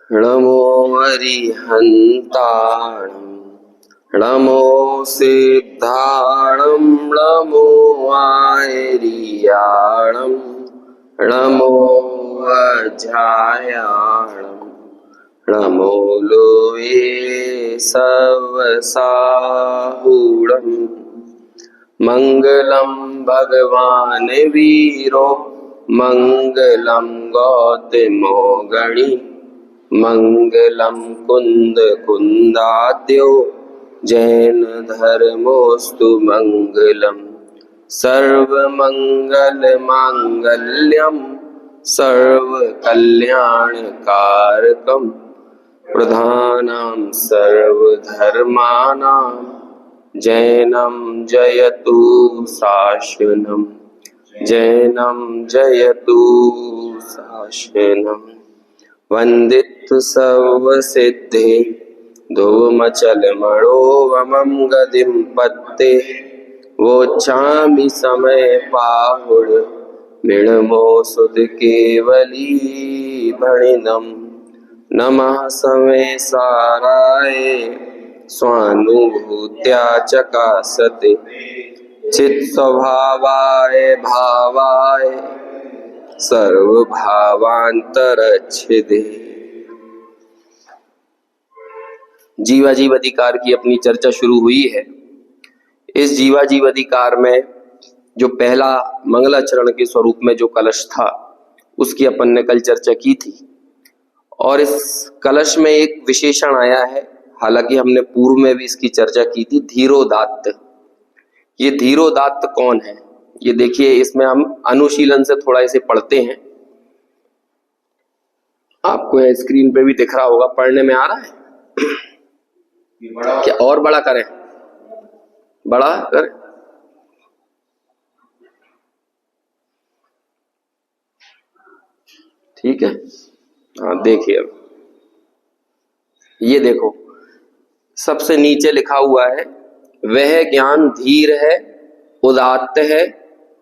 नमो अरिहन्ताणं नमो सिद्धाणं नमो आयर्याणं नमो वज्रायाणं नमो लोये सवसाहूणम् मंगलम भगवान वीरो मंगलम गौतमो गणी मंगलम कुंद कुंदाद्यो जैन धर्मोस्तु मंगलम सर्वमंगल मांगल्यम सर्व कल्याण कारकम प्रधानां सर्वधर्माणां जैनम जयतु शासनम जैनम जयतु शासनम वंदित सर्वसिद्धे धूमचलमणोवमं गतिं पत्ते वोच्छामि समय पाहुड मृणमो सुध केवली भणिनम नमः समय साराय स्वानुभूत्या चकासते चित स्वभावाय भावाय सर्वभावांतरच्छिदे। जीवाजीव अधिकार की अपनी चर्चा शुरू हुई है। इस जीवाजीव अधिकार में जो पहला मंगलाचरण के स्वरूप में जो कलश था उसकी अपन ने कल चर्चा की थी और इस कलश में एक विशेषण आया है, हालांकि हमने पूर्व में भी इसकी चर्चा की थी, धीरोदात्त। ये धीरोदात्त कौन है? ये देखिए, इसमें हम अनुशीलन से थोड़ा इसे पढ़ते हैं। आपको यह स्क्रीन पे भी दिख रहा होगा, पढ़ने में आ रहा है क्या? और बड़ा करें, बड़ा करें। ठीक है, हाँ देखिए, अब ये देखो, सबसे नीचे लिखा हुआ है, वह ज्ञान धीर है, उदात्त है,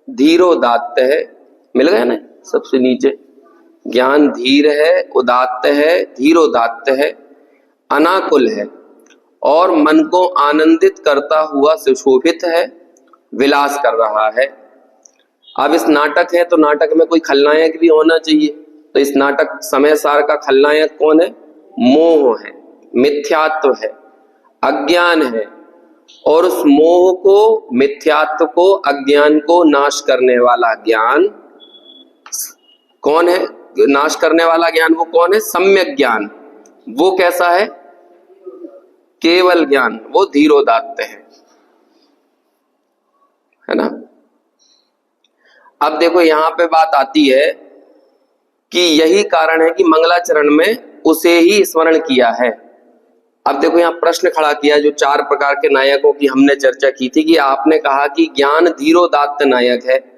धीरोदात्त है। मिल गया ना? सबसे नीचे ज्ञान धीर है, उदात्त है, धीरोदात्त है, अनाकुल है और मन को आनंदित करता हुआ सुशोभित है, विलास कर रहा है। अब इस नाटक है तो नाटक में कोई खलनायक भी होना चाहिए। तो इस नाटक समय सार का खलनायक कौन है? मोह है, मिथ्यात्व है, अज्ञान है। और उस मोह को, मिथ्यात्व को, अज्ञान को नाश करने वाला ज्ञान कौन है? नाश करने वाला ज्ञान वो कौन है? सम्यक ज्ञान। वो कैसा है? केवल ज्ञान, वो धीरोदात्त है ना। अब देखो, यहां पे बात आती है कि यही कारण है कि मंगलाचरण में उसे ही स्मरण किया है। अब देखो, यहाँ प्रश्न खड़ा किया, जो 4 प्रकार के नायकों की हमने चर्चा की थी कि आपने कहा कि ज्ञान धीरोदात्त नायक है।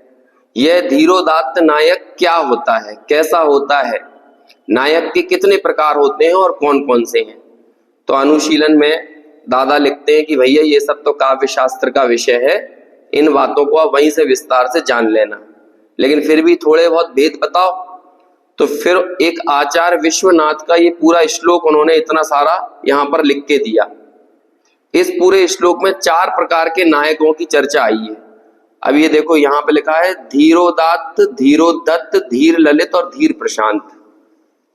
यह धीरोदात्त नायक क्या होता है, कैसा होता है, नायक के कितने प्रकार होते हैं और कौन कौन से हैं? तो अनुशीलन में दादा लिखते हैं कि भैया ये सब तो काव्य शास्त्र का विषय है, इन बातों को आप वहीं से विस्तार से जान लेना, लेकिन फिर भी थोड़े बहुत भेद बताओ। तो फिर एक आचार्य विश्वनाथ का ये पूरा श्लोक उन्होंने इतना सारा यहाँ पर लिख के दिया। इस पूरे श्लोक में 4 प्रकार के नायकों की चर्चा आई है। अब ये देखो, यहाँ पे लिखा है धीरोदात्त, धीरोदत्त, धीर ललित और धीर प्रशांत।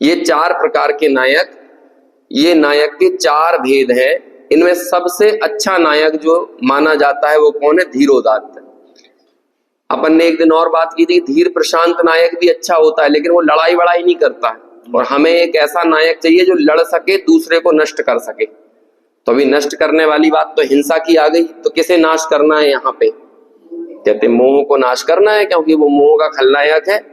ये 4 प्रकार के नायक, ये नायक के 4 भेद हैं। इनमें सबसे अच्छा नायक जो माना जाता है वो कौन है? धीरोदात्त। अपन ने एक दिन और बात की थी, धीर प्रशांत नायक भी अच्छा होता है, लेकिन वो लड़ाई वड़ाई नहीं करता है। और हमें एक ऐसा नायक चाहिए जो लड़ सके, दूसरे को नष्ट कर सके। तो अभी नष्ट करने वाली बात तो हिंसा की आ गई। तो किसे नाश करना है? यहाँ पे कहते मोह को नाश करना है, क्योंकि वो मोह का खलनायक है।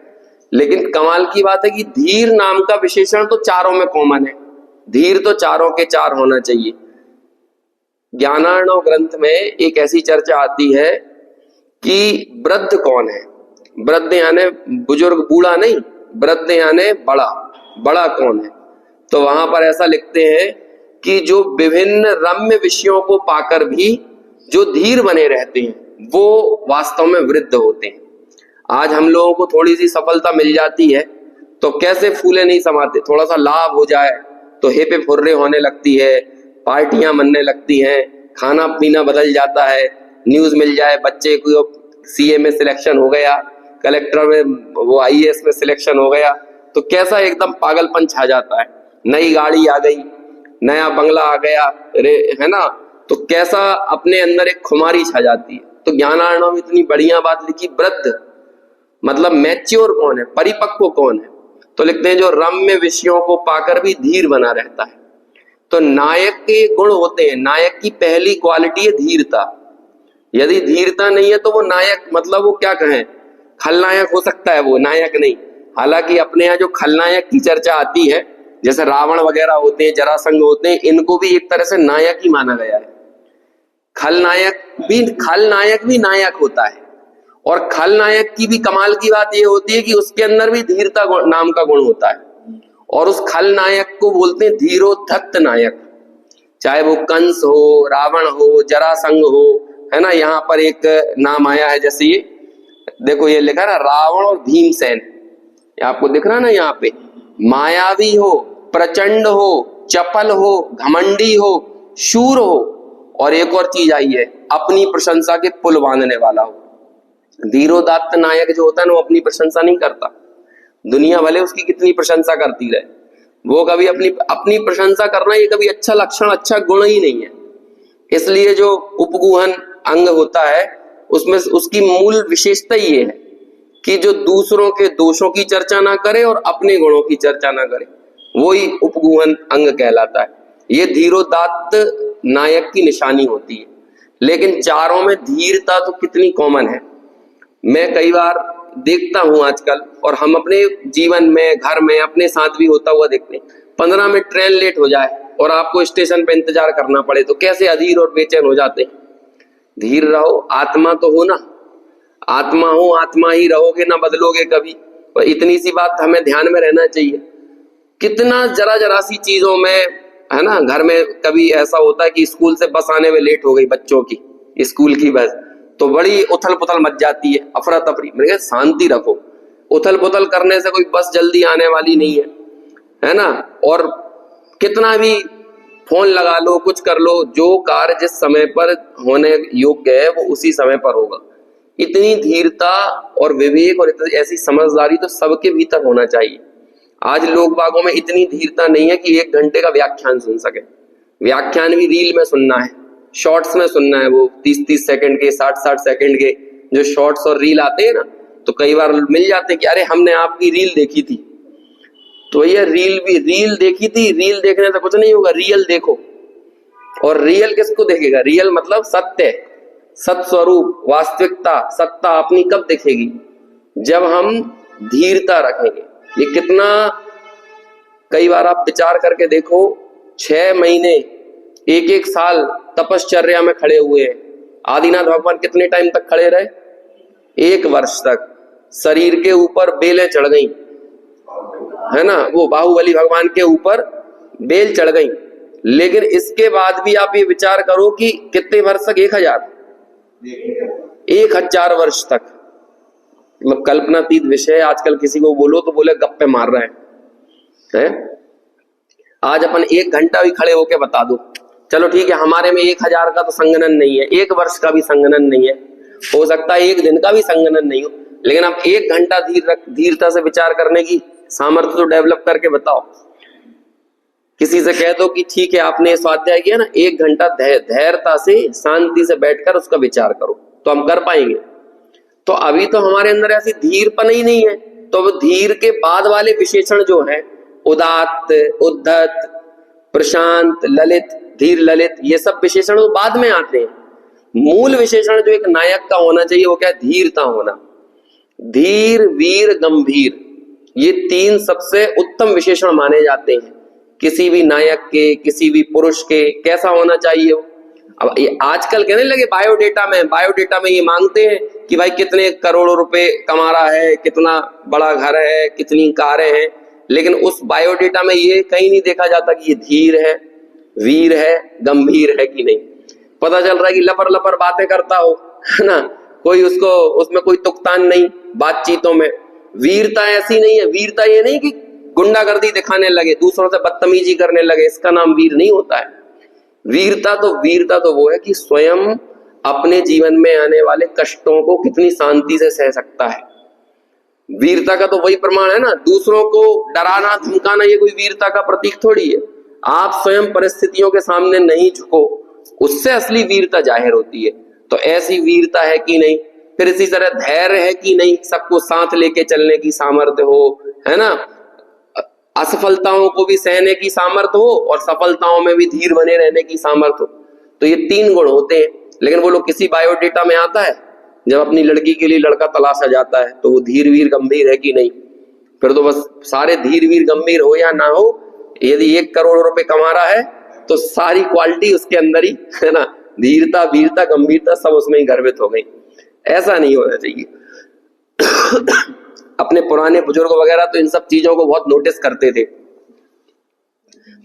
लेकिन कमाल की बात है कि धीर नाम का विशेषण तो चारों में कॉमन है। धीर तो चारों के 4 होना चाहिए। ज्ञानार्णव ग्रंथ में एक ऐसी चर्चा आती है कि वृद्ध कौन है? वृद्ध यानी बुजुर्ग, बूढ़ा नहीं, वृद्ध यानी बड़ा। बड़ा कौन है? तो वहां पर ऐसा लिखते हैं कि जो विभिन्न रम्य विषयों को पाकर भी जो धीर बने रहते हैं वो वास्तव में वृद्ध होते हैं। आज हम लोगों को थोड़ी सी सफलता मिल जाती है तो कैसे फूले नहीं समाते, थोड़ा सा लाभ हो जाए, तो हेपे फुर्रे होने लगती है, पार्टियां मनने लगती हैं, खाना पीना बदल जाता है। न्यूज मिल जाए बच्चे को सीए में सिलेक्शन हो गया, कलेक्टर में, वो आईएएस में सिलेक्शन हो गया, तो कैसा एकदम पागलपन छा जाता है। नई गाड़ी आ गई, नया बंगला आ गया, है ना, तो कैसा अपने अंदर एक खुमारी छा जाती है। तो ज्ञानार्णव में इतनी बढ़िया बात लिखी, वृद्ध मतलब मैच्योर कौन है, परिपक्व कौन है, तो लिखते हैं जो रम्य विषयों को पाकर भी धीर बना रहता है। तो नायक के गुण होते हैं, नायक की पहली क्वालिटी है धीरता। यदि धीरता नहीं है तो वो नायक, मतलब वो क्या कहें, खलनायक हो सकता है, वो नायक नहीं। हालांकि अपने यहाँ जो खलनायक की चर्चा आती है, जैसे रावण वगैरह होते हैं, जरासंध होते हैं, इनको भी एक तरह से नायक ही माना गया है। खलनायक भी नायक होता है, और खलनायक की भी कमाल की बात यह होती है कि उसके अंदर भी धीरता नाम का गुण होता है, और उस खलनायक को बोलते हैं धीरोद्धत नायक। चाहे वो कंस हो, रावण हो, जरासंध हो, है ना। यहाँ पर एक नाम आया है, जैसे ये देखो, ये लिखा ना रावण और भीमसेन, आपको दिख रहा है ना यहाँ पे, मायावी हो, प्रचंड हो, चपल हो, घमंडी हो, शूर हो, और एक और चीज आई है, अपनी प्रशंसा के पुल बांधने वाला हो। धीरोदात्त नायक जो होता है ना, वो अपनी प्रशंसा नहीं करता। दुनिया भले उसकी कितनी प्रशंसा करती रहे, वो कभी अपनी प्रशंसा करना ये कभी अच्छा लक्षण, अच्छा गुण ही नहीं है। इसलिए जो उपगूहन अंग होता है, उसमें उसकी मूल विशेषता ये है कि जो दूसरों के दोषों की चर्चा ना करे और अपने गुणों की चर्चा ना करे, वो ही उपगूहन अंग कहलाता है। ये धीरोदात्त नायक की निशानी होती है। लेकिन चारों में धीरता तो कितनी कॉमन है। मैं कई बार देखता हूं आजकल, और हम अपने जीवन में, घर में, अपने साथ भी होता हुआ देखते हैं, 15 मिनट ट्रेन लेट हो जाए और आपको स्टेशन पे इंतजार करना पड़े तो कैसे अधीर और बेचैन हो जाते हैं। धीर रहो, आत्मा तो हो ना, आत्मा हो, आत्मा ही रहोगे, ना बदलोगे कभी। और इतनी सी बात हमें ध्यान में रहना चाहिए। कितना जरा जरा सी चीजों में, है ना, घर में कभी ऐसा होता है कि स्कूल से बस आने में लेट हो गई बच्चों की, स्कूल की बस, तो बड़ी उथल पुथल मच जाती है, अफरा तफरी। मैंने कहा शांति रखो, उथल पुथल करने से कोई बस जल्दी आने वाली नहीं है ना। और कितना भी फोन लगा लो, कुछ कर लो, जो कार्य जिस समय पर होने योग्य है वो उसी समय पर होगा। इतनी धीरता और विवेक और ऐसी समझदारी तो सबके भीतर होना चाहिए। आज लोग बागों में इतनी धीरता नहीं है कि 1 घंटे का व्याख्यान सुन सके। व्याख्यान भी रील में सुनना है, शॉर्ट्स में सुनना है, वो 30-30 सेकंड के, 60-60 सेकंड के जो शॉर्ट्स और रील आते हैं ना, तो कई बार मिल जाते हैं कि अरे हमने आपकी रील देखी थी। तो ये रील देखी थी, रील देखने से कुछ नहीं होगा, रियल देखो। और रियल किसको देखेगा? रियल मतलब सत्य, सत्स्वरूप, वास्तविकता, सत्ता अपनी कब दिखेगी? जब हम धीरता रखेंगे। ये कितना, कई बार आप विचार करके देखो, 6 महीने, 1-1 साल तपश्चर्या में खड़े हुए हैं। आदिनाथ भगवान कितने टाइम तक खड़े रहे? 1 वर्ष तक। शरीर के ऊपर बेलें चढ़ गई, है ना, वो बाहुबली भगवान के ऊपर बेल चढ़ गई। लेकिन इसके बाद भी आप ये विचार करो कि कितने वर्ष तक? 1000 वर्ष तक। मतलब कल्पनातीत विषय। आजकल किसी को बोलो तो बोले गप्पे मार रहे हैं। आज अपन 1 घंटा भी खड़े होके बता दो, चलो ठीक है, हमारे में 1000 का तो संगनन नहीं है, 1 वर्ष का भी संगनन नहीं है, हो सकता है 1 दिन का भी संगनन नहीं हो, लेकिन आप 1 घंटा धीरता से विचार करने की सामर्थ्य तो डेवलप करके बताओ। किसी से कह दो कि ठीक है आपने स्वाध्याय किया ना, 1 घंटा धैर्यता से, शांति से बैठकर उसका विचार करो, तो हम कर पाएंगे। तो अभी तो हमारे अंदर ऐसी धीरपन ही नहीं है। तो धीर के बाद वाले विशेषण जो है, उदात्त, उद्धत, प्रशांत, ललित, धीर, ललित, ये सब विशेषण तो बाद में आते हैं। मूल विशेषण जो एक नायक का होना चाहिए वो क्या है? धीरता होना। धीर, वीर, गंभीर, ये 3 सबसे उत्तम विशेषण माने जाते हैं किसी भी नायक के, किसी भी पुरुष के। कैसा होना चाहिए वो? अब ये आजकल कहने लगे बायोडेटा में ये मांगते हैं कि भाई कितने करोड़ों रुपए कमा रहा है, कितना बड़ा घर है, कितनी कारें हैं, लेकिन उस बायोडेटा में ये कहीं नहीं देखा जाता कि ये धीर है, वीर है, गंभीर है कि नहीं। पता चल रहा है कि लपर लपर बातें करता हो, है ना, कोई उसमें कोई तुकतान नहीं बातचीतों में। वीरता ऐसी नहीं है। वीरता ये नहीं कि गुंडागर्दी दिखाने लगे, दूसरों से बदतमीजी करने लगे, इसका नाम वीर नहीं होता है। वीरता तो वो है कि स्वयं अपने जीवन में आने वाले कष्टों को कितनी शांति से सह सकता है। वीरता का तो वही प्रमाण है ना, दूसरों को डराना धमकाना ये कोई वीरता का प्रतीक थोड़ी है। आप स्वयं परिस्थितियों के सामने नहीं झुको, उससे असली वीरता जाहिर होती है। तो ऐसी वीरता है कि नहीं। फिर इसी तरह धैर्य है कि नहीं, सबको साथ लेके चलने की सामर्थ्य हो, है ना, असफलताओं को भी सहने की सामर्थ्य हो और सफलताओं में भी धीर बने रहने की सामर्थ्य हो। तो ये 3 गुण होते हैं। लेकिन वो लोग किसी बायोडेटा में आता है, जब अपनी लड़की के लिए लड़का तलाशा जाता है तो वो धीर वीर गंभीर है कि नहीं। फिर तो बस सारे धीर वीर गंभीर हो या ना हो, यदि 1 करोड़ रुपए कमा रहा है तो सारी क्वालिटी उसके अंदर ही है ना, धीरता वीरता गंभीरता सब उसमें ही गर्भित हो गई। ऐसा नहीं होना चाहिए। अपने पुराने बुजुर्ग वगैरह तो इन सब चीजों को बहुत नोटिस करते थे।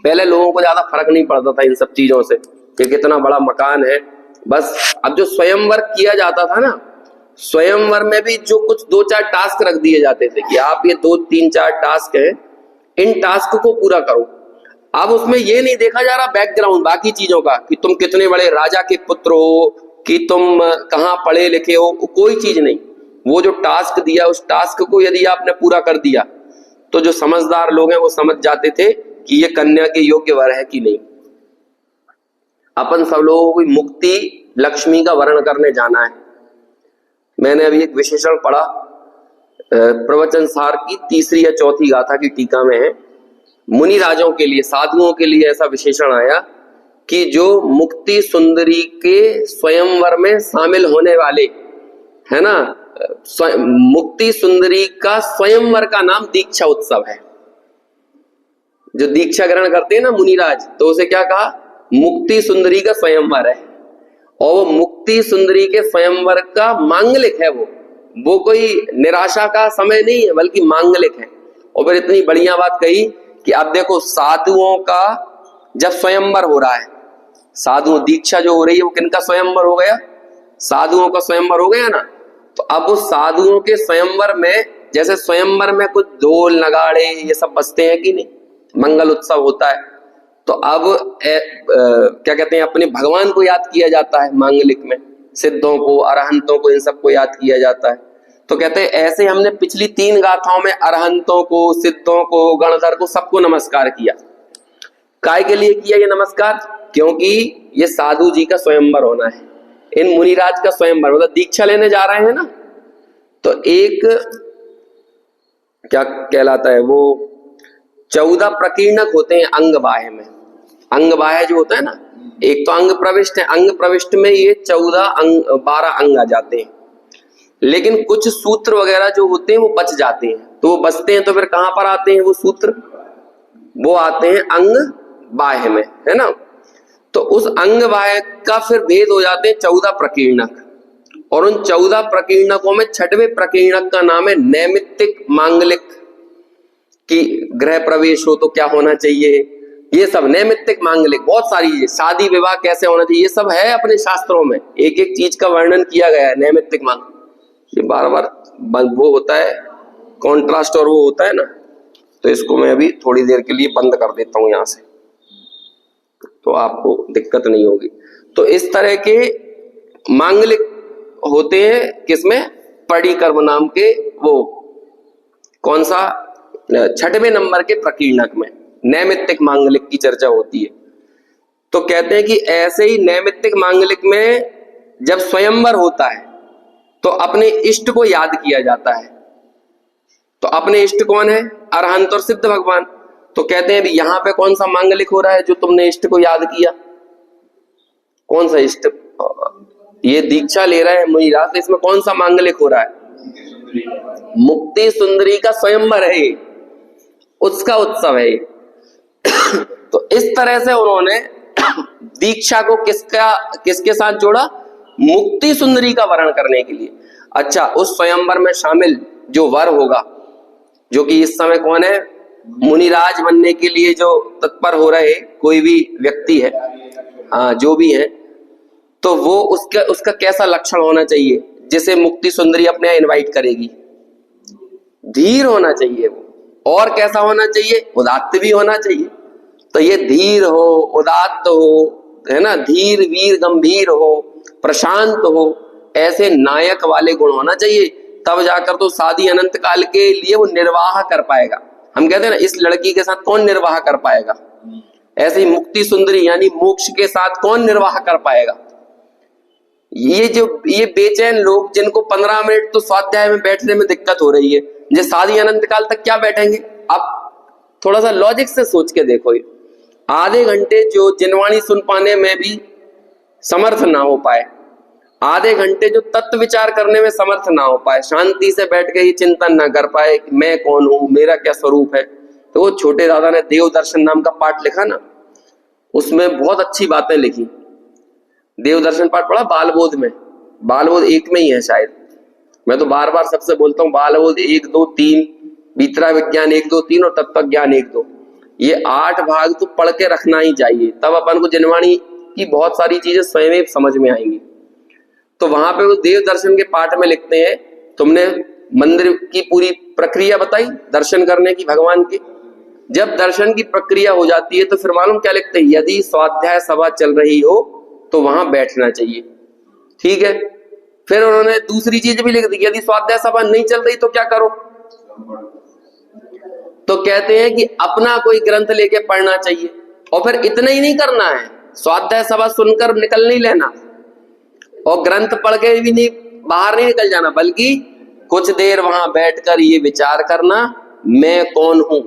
पहले लोगों को ज्यादा फर्क नहीं पड़ता था इन सब चीजों से कि कितना बड़ा मकान है, बस। अब जो स्वयंवर किया जाता था ना, स्वयंवर में भी जो कुछ 2-4 टास्क रख दिए जाते थे कि आप ये 2-3-4 टास्क हैं, इन टास्क को पूरा करो। अब उसमें ये नहीं देखा जा रहा बैकग्राउंड बाकी चीजों का कि तुम कितने बड़े राजा के पुत्र हो, कि तुम कहाँ पढ़े लिखे हो, कोई चीज नहीं। वो जो टास्क दिया, उस टास्क को यदि आपने पूरा कर दिया तो जो समझदार लोग हैं वो समझ जाते थे कि ये कन्या के योग्य वर है कि नहीं। अपन सब लोगों को मुक्ति लक्ष्मी का वर्ण करने जाना है। मैंने अभी एक विशेषण पढ़ा, प्रवचन सार की 3री या 4थी गाथा की टीका में है। मुनि राजों के लिए, साधुओं के लिए ऐसा विशेषण आया कि जो मुक्ति सुंदरी के स्वयंवर में शामिल होने वाले, है ना, मुक्ति सुंदरी का स्वयंवर का नाम दीक्षा उत्सव है। जो दीक्षा ग्रहण करते हैं ना मुनिराज, तो उसे क्या कहा, मुक्ति सुंदरी का स्वयंवर है। और वो मुक्ति सुंदरी के स्वयंवर का मांगलिक है। वो कोई निराशा का समय नहीं है, बल्कि मांगलिक है। और फिर इतनी बढ़िया बात कही कि अब देखो, साधुओं का जब स्वयंवर हो रहा है, साधु दीक्षा जो हो रही है वो किनका स्वयंवर हो गया, साधुओं का स्वयंवर हो गया ना। तो अब उस साधुओं के स्वयंवर में, जैसे स्वयंवर में कुछ ढोल नगाड़े ये सब बजते हैं कि नहीं, मंगल उत्सव होता है, तो अब क्या कहते हैं, अपने भगवान को याद किया जाता है मांगलिक में, सिद्धों को, अरहंतों को, इन सबको याद किया जाता है। तो कहते हैं ऐसे हमने पिछली 3 गाथाओं में अरहंतों को, सिद्धों को, गणधर को, सबको नमस्कार किया। काय के लिए किया ये नमस्कार? क्योंकि ये साधु जी का स्वयंवर होना है, इन मुनिराज का स्वयंवर, मतलब दीक्षा लेने जा रहे हैं ना। तो एक क्या कहलाता है वो, 14 प्रकीर्णक होते हैं अंग बाह्य में। अंग बाह्य जो होता है ना, एक तो अंग प्रविष्ट है, अंग प्रविष्ट में ये 12 अंग आ जाते हैं। लेकिन कुछ सूत्र वगैरह जो होते हैं वो बच जाते हैं, तो वो बचते हैं तो फिर कहां पर आते हैं वो सूत्र, वो आते हैं अंग बाह्य में, है ना। तो उस अंग बाह्य का फिर भेद हो जाते हैं 14 प्रकीर्णक, और उन 14 प्रकीर्णकों में 6वें प्रकीर्णक का नाम है नैमित्तिक मांगलिक, कि गृह प्रवेश हो तो क्या होना चाहिए, ये सब नैमित्तिक मांगलिक, बहुत सारी चीजें, शादी विवाह कैसे होना चाहिए, ये सब है अपने शास्त्रों में, एक एक चीज का वर्णन किया गया है। नैमित्तिक मांग, ये बार बार वो होता है कॉन्ट्रास्ट और वो होता है ना, तो इसको मैं अभी थोड़ी देर के लिए बंद कर देता हूं यहां से, तो आपको दिक्कत नहीं होगी। तो इस तरह के मांगलिक होते हैं, किसमें, परिकर्म नाम के, वो कौन सा, 6वें नंबर के प्रकीर्णक में नैमित्तिक मांगलिक की चर्चा होती है। तो कहते हैं कि ऐसे ही नैमित्तिक मांगलिक में जब स्वयंवर होता है तो अपने इष्ट को याद किया जाता है। तो अपने इष्ट कौन है, अरहंत और सिद्ध भगवान। तो कहते हैं यहाँ पे कौन सा मांगलिक हो रहा है जो तुमने इष्ट को याद किया, कौन सा इष्ट, ये दीक्षा ले रहा है मुनिराज, तो इसमें कौन सा मांगलिक हो रहा है, मुक्ति सुंदरी का स्वयंवर है, उसका उत्सव है। तो इस तरह से उन्होंने दीक्षा को किसके साथ जोड़ा, मुक्ति सुंदरी का वर्ण करने के लिए। अच्छा, उस स्वयंवर में शामिल जो वर होगा, जो कि इस समय कौन है, मुनिराज बनने के लिए जो तत्पर हो रहे कोई भी व्यक्ति है, हाँ जो भी है, तो वो उसका कैसा लक्षण होना चाहिए जिसे मुक्ति सुंदरी अपने यहाँ इनवाइट करेगी, धीर होना चाहिए वो, और कैसा होना चाहिए? उदात्त भी होना चाहिए। तो ये धीर हो, उदात्त हो, है ना, धीर वीर गंभीर हो, प्रशांत हो, ऐसे नायक वाले गुण होना चाहिए। तब जाकर तो शादी अनंत काल के लिए वो निर्वाह कर पाएगा। हम कहते हैं ना, इस लड़की के साथ कौन निर्वाह कर पाएगा, ऐसे ही मुक्ति सुंदरी यानी मोक्ष के साथ कौन निर्वाह कर पाएगा। ये बेचैन लोग जिनको 15 मिनट तो स्वाध्याय में बैठने में दिक्कत हो रही है, ये शादी अनंत काल तक क्या बैठेंगे? अब थोड़ा सा लॉजिक से सोच के देखो, ये आधे घंटे जो जिनवाणी सुन पाने में भी समर्थ ना हो पाए, आधे घंटे जो तत्व विचार करने में समर्थ ना हो पाए, शांति से बैठ के ये चिंतन ना कर पाए कि मैं कौन हूं, मेरा क्या स्वरूप है, तो वो छोटे दादा ने देव दर्शन नाम का पाठ लिखा ना, उसमें बहुत अच्छी बातें लिखी। देव दर्शन पाठ पढ़ा बालबोध में, बालबोध 1 में ही है शायद। मैं तो बार बार सबसे बोलता हूँ, बालबोध 1, 2, 3, बीतरा विज्ञान 1, 2, 3 और तत्व ज्ञान 1, 2, ये 8 भाग तो पढ़ के रखना ही चाहिए, तब अपन को जिनवाणी की बहुत सारी चीजें स्वयं समझ में आएंगी। तो वहां पे वो देव दर्शन के पाठ में लिखते हैं, तुमने मंदिर की पूरी प्रक्रिया बताई दर्शन करने की भगवान की। जब दर्शन की प्रक्रिया हो जाती है तो फिर मालूम क्या लिखते हैं, यदि स्वाध्याय सभा चल रही हो तो वहां बैठना चाहिए। ठीक है, फिर उन्होंने दूसरी चीज भी लिख दी, यदि स्वाध्याय सभा नहीं चल रही तो क्या करो, तो कहते हैं कि अपना कोई ग्रंथ लेके पढ़ना चाहिए। और फिर इतना ही नहीं करना है, स्वाध्याय सभा सुनकर निकल नहीं लेना और ग्रंथ पढ़ के भी नहीं बाहर नहीं निकल जाना, बल्कि कुछ देर वहां बैठकर ये विचार करना, मैं कौन हूं,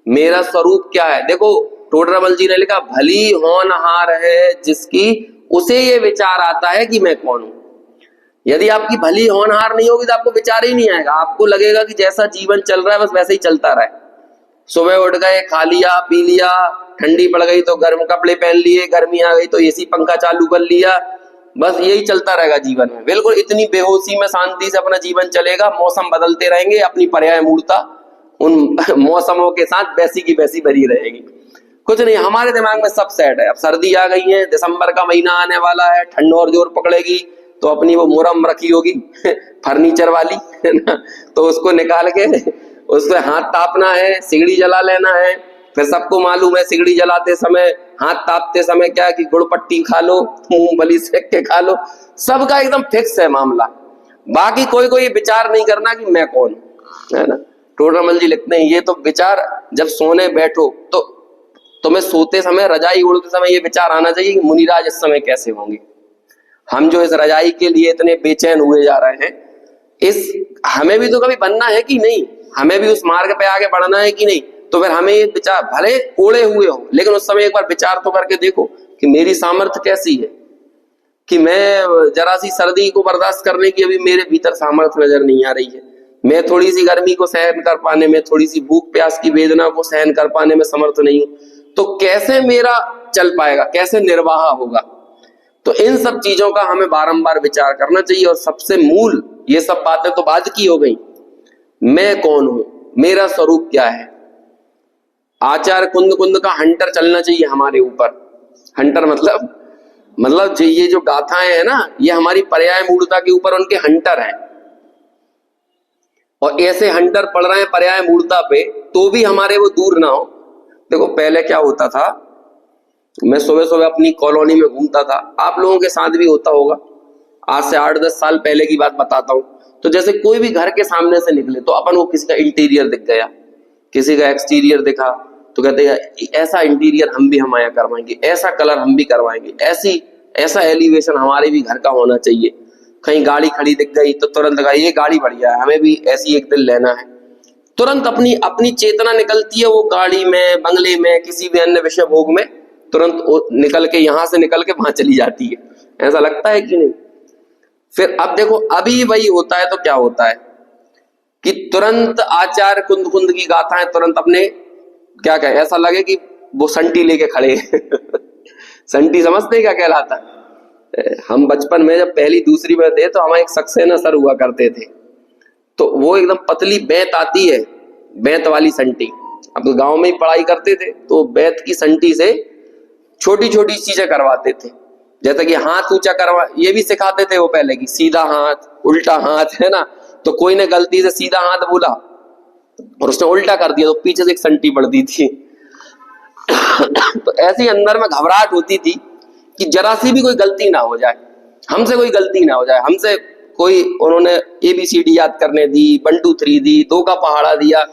मेरा स्वरूप क्या है। देखो टोडरमल जी ने लिखा, भली होनहार है जिसकी उसे ये विचार आता है कि मैं कौन हूं। यदि आपकी भली होनहार नहीं होगी तो आपको विचार ही नहीं आएगा, आपको लगेगा कि जैसा जीवन चल रहा है बस वैसे ही चलता रहे। सुबह उठ गए, खा लिया पी लिया, ठंडी पड़ गई तो गर्म कपड़े पहन लिए, गर्मी आ गई तो एसी पंखा चालू कर लिया, बस यही चलता रहेगा जीवन में। बिल्कुल इतनी बेहोशी में शांति से अपना जीवन चलेगा, मौसम बदलते रहेंगे, अपनी पर्याय मूलता उन मौसमों के साथ वैसी की वैसी बनी रहेगी। कुछ नहीं, हमारे दिमाग में सब सेट है। अब सर्दी आ गई है, दिसंबर का महीना आने वाला है, ठंड और जोर पकड़ेगी, तो अपनी वो मुरम रखी होगी फर्नीचर वाली, है ना, तो उसको निकाल के उससे हाथ तापना है, सिगड़ी जला लेना है। फिर सबको मालूम है सिगड़ी जलाते समय, हाथ तापते समय क्या कि गुड़ पट्टी खा लो, मूंगफली सेक के खा लो, सबका एकदम फिक्स है मामला। बाकी कोई कोई विचार नहीं करना कि मैं कौन, है ना। टोडरमल जी लिखते हैं, ये तो विचार जब सोने बैठो तो तुम्हें सोते समय, रजाई उड़ते समय ये विचार आना चाहिए कि मुनिराज इस समय कैसे होंगे। हम जो इस रजाई के लिए इतने बेचैन हुए जा रहे हैं, इस हमें भी तो कभी बनना है कि नहीं, हमें भी उस मार्ग पे आगे बढ़ना है कि नहीं। तो फिर हमें ये विचार भले ओढ़े हुए हो, लेकिन उस समय एक बार विचार तो करके देखो कि मेरी सामर्थ्य कैसी है, कि मैं जरा सी सर्दी को बर्दाश्त करने की अभी मेरे भीतर सामर्थ्य नजर नहीं आ रही है, मैं थोड़ी सी गर्मी को सहन कर पाने में, थोड़ी सी भूख प्यास की वेदना को सहन कर पाने में समर्थ नहीं हूं, तो कैसे मेरा चल पाएगा, कैसे निर्वाह होगा। तो इन सब चीजों का हमें बारंबार विचार करना चाहिए। और सबसे मूल, ये सब बातें तो बाद की हो गई, मैं कौन हूं, मेरा स्वरूप क्या है। आचार्य कुंद कुंद का हंटर चलना चाहिए हमारे ऊपर। हंटर मतलब ये जो गाथाएं है ना, ये हमारी पर्याय मूलता के ऊपर उनके हंटर हैं। और ऐसे हंटर पड़ रहे हैं पर्याय मूलता पे, तो भी हमारे वो दूर ना हो। देखो पहले क्या होता था, मैं सुबह सुबह अपनी कॉलोनी में घूमता था, आप लोगों के साथ भी होता होगा, आज से 8-10 साल पहले की बात बताता हूँ। तो जैसे कोई भी घर के सामने से निकले तो अपन को किसी का इंटीरियर दिख गया, किसी का एक्सटीरियर दिखा, तो कहते हैं ऐसा इंटीरियर हम भी हमारे यहाँ करवाएंगे, ऐसा कलर हम भी करवाएंगे, ऐसा एलिवेशन हमारे भी घर का होना चाहिए। कहीं गाड़ी खड़ी दिख गई तो तुरंत कहा ये गाड़ी बढ़िया है, हमें भी ऐसी एक दिन लेना है। तुरंत अपनी चेतना निकलती है वो गाड़ी में, बंगले में, किसी भी अन्य विषय भोग में, तुरंत निकल के यहां से निकल के वहां चली जाती है। ऐसा लगता है कि नहीं। फिर अब देखो अभी वही होता है तो क्या होता है कि तुरंत आचार्य कुंद कुंद की गाथाएं तुरंत अपने क्या कहे, ऐसा लगे कि वो संटी लेके खड़े संटी समझते क्या कहलाता है। हम बचपन में जब पहली दूसरी में थे तो हमारे एक सक्सेना सर हुआ करते थे, तो वो एकदम पतली बेंत आती है, बेंत वाली संटी। अब तो गांव में ही पढ़ाई करते थे तो बेंत की संटी से छोटी छोटी चीजें करवाते थे, जैसे कि हाथ ऊंचा करवा, ये भी सिखाते थे वो पहले कि सीधा हाथ, उल्टा हाथ, है ना। तो कोई ने गलती से सीधा हाथ बोला और उसने उल्टा कर दिया तो पीछे से एक संटी पड़ती थी। तो ऐसी अंदर में घबराहट होती थी कि जरा सी भी कोई गलती ना हो जाए, हमसे कोई गलती ना हो जाए, हमसे कोई, उन्होंने ABCD याद करने दी, 1 2 3 दी, 2 का पहाड़ा दिया,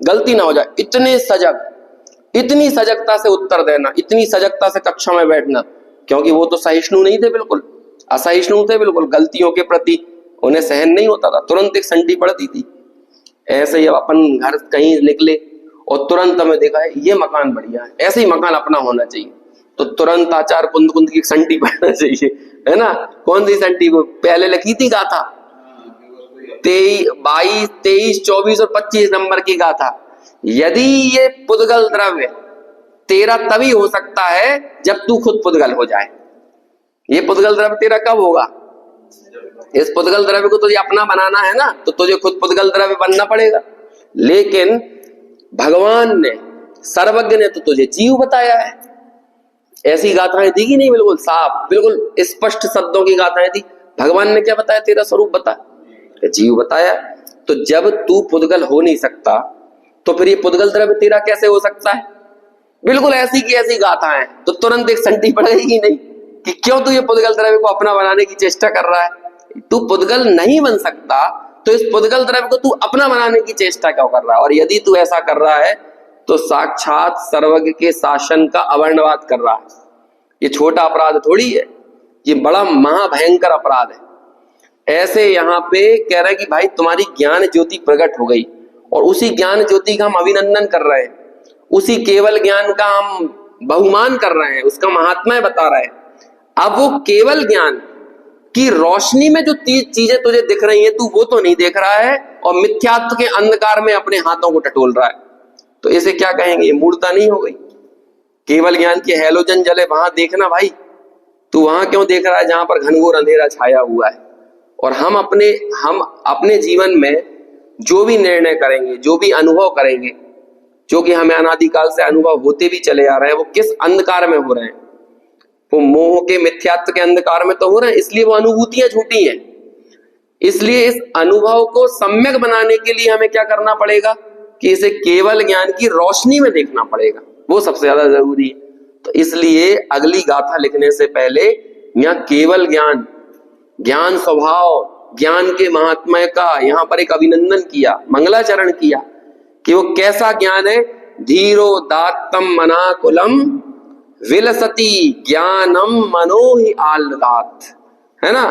गलती ना हो जाए। इतने सजग, इतनी सजगता से उत्तर देना, इतनी सजगता से कक्षा में बैठना, क्योंकि वो तो सहिष्णु नहीं थे, बिल्कुल असहिष्णु थे, बिल्कुल गलतियों के प्रति उन्हें सहन नहीं होता था, तुरंत एक संटी पड़ती थी। ऐसे ही अब अपन घर कहीं निकले और तुरंत हमें देखा है ये मकान बढ़िया है, ऐसे ही मकान अपना होना चाहिए, तो तुरंत आचार कुंद कुंद की संटी पड़ना चाहिए, है ना। कौन सी संटी? वो पहले लिखी थी गाथा, 22, 23, 24 और 25 नंबर की गाथा। यदि ये पुद्गल द्रव्य तेरा तभी हो सकता है जब तू खुद पुद्गल हो जाए। ये पुद्गल द्रव्य तेरा कब होगा? इस पुद्गल द्रव्य को तुझे अपना बनाना है ना, तो तुझे खुद पुद्गल द्रव्य बनना पड़ेगा। लेकिन भगवान ने, सर्वज्ञ ने तो तुझे जीव बताया है। ऐसी गाथाएं थी कि नहीं? बिल्कुल साफ, बिल्कुल स्पष्ट शब्दों की गाथाएं थी। भगवान ने क्या बताया? तेरा स्वरूप बता, जीव बताया। तो जब तू पुद्गल हो नहीं सकता तो फिर ये पुद्गल द्रव्य तेरा कैसे हो सकता है? बिल्कुल ऐसी की ऐसी गाथाएं, तो तुरंत एक संटी पड़ गई कि नहीं कि क्यों तू ये पुद्गल द्रव्य को अपना बनाने की चेष्टा कर रहा है? तू पुद्गल नहीं बन सकता तो इस पुद्गल द्रव्य को तू अपना बनाने की चेष्टा क्यों कर रहा है? और यदि तू ऐसा कर रहा है तो साक्षात सर्वज्ञ के शासन का अवर्णवाद कर रहा है। ये छोटा अपराध थोड़ी है, ये बड़ा महाभयंकर अपराध है। ऐसे यहाँ पे कह रहे हैं कि भाई तुम्हारी ज्ञान ज्योति प्रकट हो गई, और उसी ज्ञान ज्योति का हम अभिनंदन कर रहे हैं, उसी केवल ज्ञान का हम बहुमान कर रहे हैं, उसका महात्म्य बता रहे हैं। अब वो केवल ज्ञान की रोशनी में जो चीजें तुझे दिख रही हैं, तू वो तो नहीं देख रहा है, और मिथ्यात्व के अंधकार में अपने हाथों को टटोल रहा है। तो इसे क्या कहेंगे? ये मूर्खता नहीं हो गई? केवल ज्ञान की हैलोजन जले वहां देखना भाई, तू वहां क्यों देख रहा है जहां पर घनघोर अंधेरा छाया हुआ है? और हम अपने जीवन में जो भी निर्णय करेंगे, जो भी अनुभव करेंगे, जो कि हमें अनादिकाल से अनुभव होते भी चले आ रहे हैं, वो किस अंधकार में हो रहे हैं? वो मोह के, मिथ्यात्व के अंधकार में तो हो रहे हैं, इसलिए वो अनुभूतियां झूठी हैं। इसलिए इस अनुभव को सम्यक बनाने के लिए हमें क्या करना पड़ेगा कि इसे केवल ज्ञान की रोशनी में देखना पड़ेगा, वो सबसे ज्यादा जरूरी है। तो इसलिए अगली गाथा लिखने से पहले यहाँ केवल ज्ञान, ज्ञान स्वभाव, ज्ञान के महात्म्य का यहाँ पर एक अभिनंदन किया, मंगलाचरण किया कि वो कैसा ज्ञान है। धीरो दात्तम मनाकुलम विलसती ज्ञानम मनोहि आह्लादात, है ना।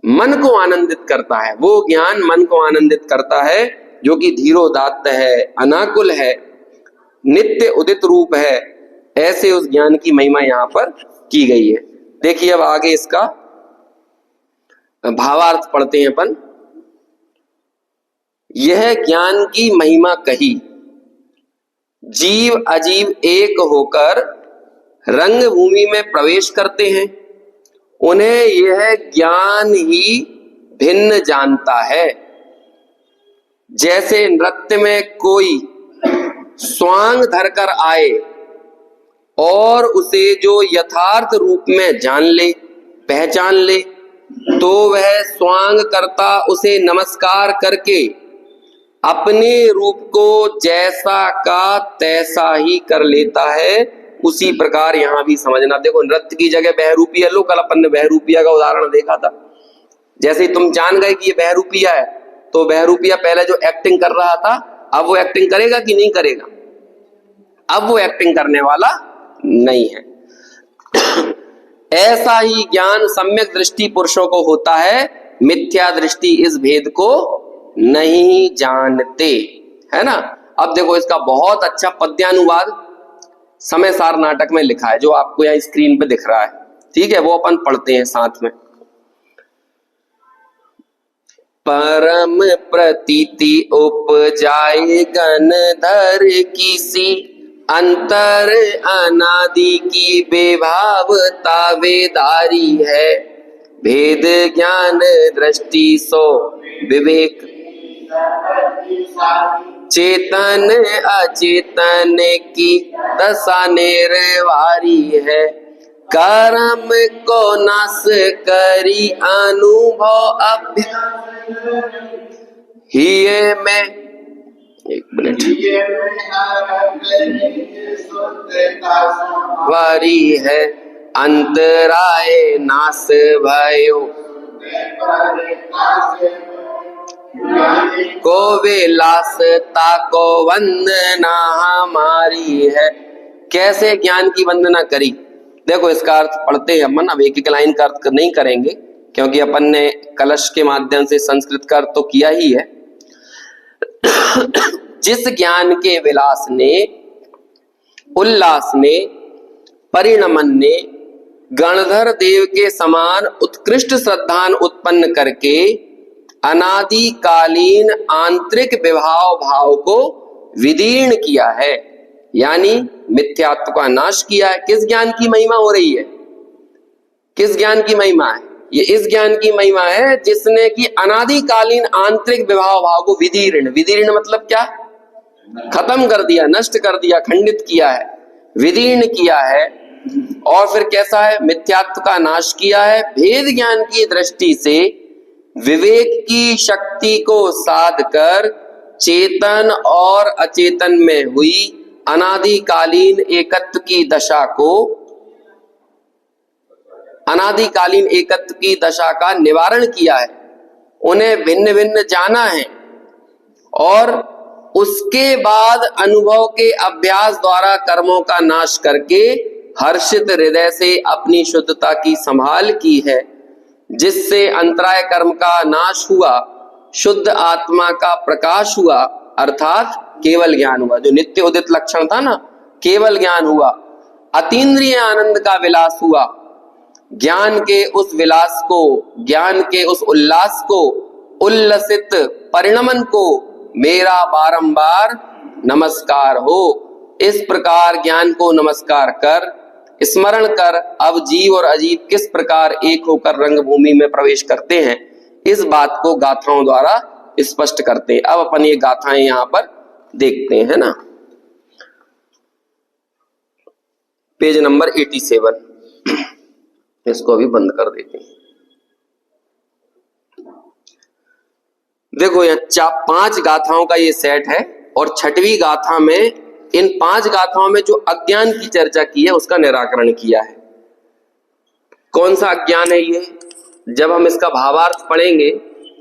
मन को आनंदित करता है, वो ज्ञान मन को आनंदित करता है, जो कि धीरोदात्त है, अनाकुल है, नित्य उदित रूप है। ऐसे उस ज्ञान की महिमा यहाँ पर की गई है। देखिए अब आगे इसका भावार्थ पढ़ते हैं अपन। यह ज्ञान की महिमा कही, जीव अजीव एक होकर रंग भूमि में प्रवेश करते हैं, उन्हें यह ज्ञान ही भिन्न जानता है। जैसे नृत्य में कोई स्वांग धरकर आए और उसे जो यथार्थ रूप में जान ले, पहचान ले, तो वह स्वांग करता उसे नमस्कार करके अपने रूप को जैसा का तैसा ही कर लेता है। उसी प्रकार यहां भी समझना। देखो, नृत्य की जगह बहरूपिया लो, कल अपन ने बहरूपिया का उदाहरण देखा था। जैसे ही तुम जान गए कि ये बहरूपिया है, तो बहरूपिया पहले जो एक्टिंग कर रहा था, अब वो एक्टिंग करेगा कि नहीं करेगा? अब वो एक्टिंग करने वाला नहीं है। ऐसा ही ज्ञान सम्यक दृष्टि पुरुषों को होता है, मिथ्या दृष्टि इस भेद को नहीं जानते, है ना। अब देखो, इसका बहुत अच्छा पद्यानुवाद समय सार नाटक में लिखा है, जो आपको यहाँ स्क्रीन पे दिख रहा है, ठीक है, वो अपन पढ़ते हैं साथ में। परम प्रतीति उपजाए गणधर किसी, अंतर अनादि की बेभावता वेदारी है। भेद ज्ञान दृष्टि सो विवेक, चेतन अचेतन की दशा निर्वारी है। कर्म को नाश करी अनुभव अभ्यास, हिये में एक मिनट। वारी है अंतराय नास भयो, को विलासता को वंदना हमारी है। कैसे ज्ञान की वंदना करी? देखो इसका अर्थ पढ़ते हैं अपन, अब एक एक लाइन का अर्थ नहीं करेंगे क्योंकि अपन ने कलश के माध्यम से संस्कृत का अर्थ तो किया ही है। जिस ज्ञान के विलास ने, उल्लास ने, परिणमन ने गणधर देव के समान उत्कृष्ट श्रद्धान उत्पन्न करके अनादिकालीन आंतरिक विभाव भाव को विदीर्ण किया है, यानी मिथ्यात्व का नाश किया है। किस ज्ञान की महिमा हो रही है? किस ज्ञान की महिमा है? ये इस ज्ञान की महिमा है जिसने कि अनादिकालीन आंतरिक विभाव भाव को विदीर्ण, विदीर्ण मतलब क्या? खत्म कर दिया, नष्ट कर दिया, खंडित किया है, विदीर्ण किया है। और फिर कैसा है? मिथ्यात्व का नाश किया है। भेद ज्ञान की दृष्टि से विवेक की शक्ति को साध कर चेतन और अचेतन में हुई अनादिकालीन एकत्व की दशा को, अनादिकालीन एकत्व की दशा का निवारण किया है। उन्हें भिन्न भिन्न जाना है और उसके बाद अनुभव के अभ्यास द्वारा कर्मों का नाश करके हर्षित हृदय से अपनी शुद्धता की संभाल की है, जिससे अंतराय कर्म का नाश हुआ, शुद्ध आत्मा का प्रकाश हुआ, अर्थात केवल ज्ञान हुआ। जो नित्य उदित लक्षण था ना, केवल ज्ञान हुआ। अतीन्द्रिय आनंद का विलास हुआ। ज्ञान के उस विलास को, ज्ञान के उस उल्लास को, उल्लसित परिणमन को मेरा बारंबार नमस्कार हो। इस प्रकार ज्ञान को नमस्कार कर, स्मरण कर अब जीव और अजीव किस प्रकार एक होकर रंगभूमि में प्रवेश करते हैं, इस बात को गाथाओं द्वारा स्पष्ट करते हैं। अब अपन ये गाथाएं यहां पर देखते हैं ना, पेज नंबर 87। इसको अभी बंद कर देते हैं। देखो यहाँ 5 गाथाओं का ये सेट है और 6वीं गाथा में इन 5 गाथाओं में जो अज्ञान की चर्चा की है उसका निराकरण किया है। कौन सा अज्ञान है ये? जब हम इसका भावार्थ पढ़ेंगे